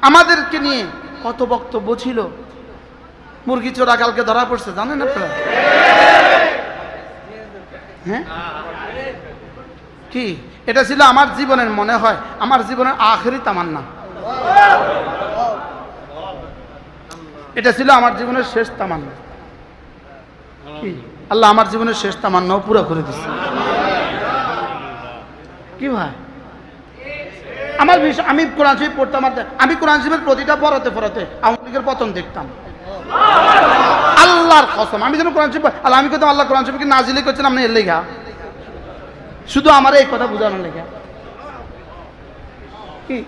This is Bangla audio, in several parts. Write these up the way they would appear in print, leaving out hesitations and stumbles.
আমাদেরকে নিয়ে কত বক্তব্য ছিল। মুরগি চোরা কালকে ধরা পড়ছে, জানেন আপনারা? হ্যাঁ, কি এটা ছিল আমার জীবনের, মনে হয় আমার জীবনের আখেরি তামান্না। এটা ছিল আমার জীবনের শেষ তামান্না। কি আল্লাহ আমার জীবনের শেষ তামান্নাও পুরো করে দিচ্ছে। কি ভাই, আমার বিষয়, আমি কোরআন শরীফ পড়তাম, আমি কোরআন শরীফের প্রতিটা পড়াতে পড়াতে আওয়ামী লীগের পতন দেখতাম। আল্লাহর কসম, আমি যেন কোরআন শরীফ আল্লাহ, আমি কইতাম আল্লাহ কোরআন শরীফকে নাজিল করছেন আপনি এর লেখা, শুধু আমার এই কথা বুঝানোর লেখা। কি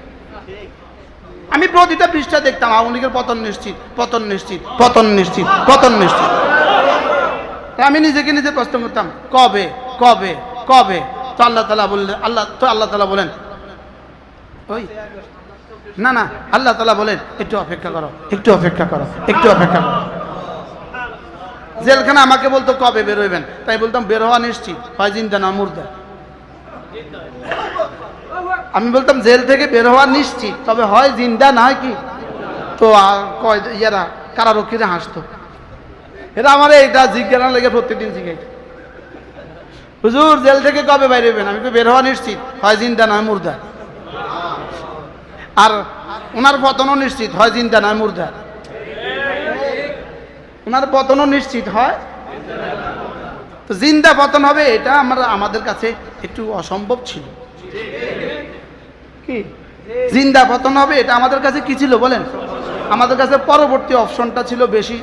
আমি প্রতিটা পৃষ্ঠা দেখতাম আওয়ামী লীগের পতন নিশ্চিত, পতন নিশ্চিত, পতন নিশ্চিত, পতন নিশ্চিত। আমি নিজেকে নিজে প্রশ্ন করতাম, কবে কবে কবে? তো আল্লাহ তাআলা বললেন, আল্লাহ তাআলা বলেন, ওই না না, আল্লাহ তাআলা বলেন একটু অপেক্ষা করো, একটু অপেক্ষা করো, একটু অপেক্ষা করো। জেলখানা আমাকে বলতো কবে বের হইবেন, তাই বলতাম বের হওয়া নিশ্চিত, হয় জিন্দা না মুর্দা। আমি বলতাম জেল থেকে বের হওয়া নিশ্চিত, তবে হয় জিন্দা না হয় কি। তো কয় ইয়ারা কারারক্ষীরা হাসতো, এরা আমার এইটা জিজ্ঞাসা লেগে প্রত্যেকদিন জিজ্ঞাসা, হুজুর জেল থেকে কবে বাইরে হইবেন? আমি বের হওয়া নিশ্চিত, হয় জিন্দা না মুর্দা। আর ওনার পতনও নিশ্চিত, হয় জিন্দা না মুর্দা। ওনার পতনও নিশ্চিত হয়, তো জিন্দা পতন হবে এটা আমাদের কাছে একটু অসম্ভব ছিল। কি জিন্দা পতন হবে এটা আমাদের কাছে কি ছিল বলেন? আমাদের কাছে পরবর্তী অপশনটা ছিল বেশি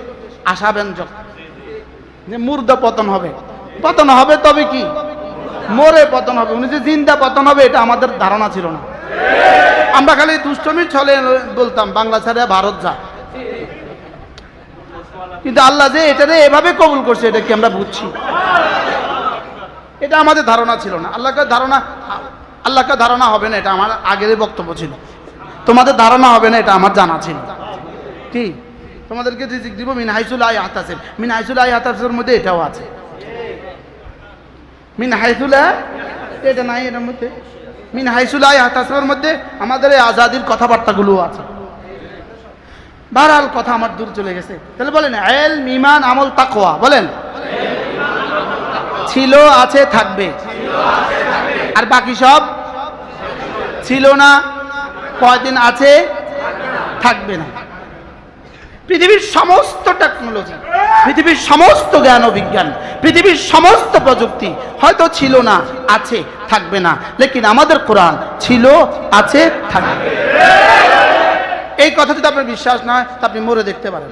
আশাব্যঞ্জক, যে মুর্দা পতন হবে। পতন হবে তবে কি মরে পতন হবে, উনি যে জিন্দা পতন হবে এটা আমাদের ধারণা ছিল না। আমরা খালি দুষ্টমির ছলে বলতাম বাংলা ছেড়ে ভারত যা, কিন্তু আল্লাহ যে এটারে এভাবে কবুল করছে এটা কি আমরা বুঝছি? এটা আমাদের ধারণা ছিল না। আল্লাহকে ধারণা হবে না এটা আমার আগের বক্তব্য ছিল। তোমাদের ধারণা হবে না এটা আমার জানা ছিল। কি তোমাদেরকে রিজিক দিব মিন হাইসুল আয়াতাসির, মিন হাইসুল আয়াতাসির মধ্যে এটাও আছে। মিন হাইসুল এটা নাই, এর মধ্যে মিন হাইসুল আয়াতাসির মধ্যে আমাদের এই আজাদির কথাবার্তাগুলো আছে। বারহাল কথা আমার দূর চলে গেছে। তাহলে বলেন ইলম, ঈমান, আমল, তাকওয়া বলেন ছিল, আছে, থাকবে। আর বাকি সব ছিল না, কয়দিন আছে, থাকবে না। পৃথিবীর সমস্ত টেকনোলজি, পৃথিবীর সমস্ত জ্ঞান ও বিজ্ঞান, পৃথিবীর সমস্ত প্রযুক্তি হয়তো ছিল না, আছে, থাকবে না, লেকিন আমাদের কোরআন ছিল, আছে, থাকবে। এই কথা যদি আপনার বিশ্বাস না হয় তা আপনি মরে দেখতে পারেন।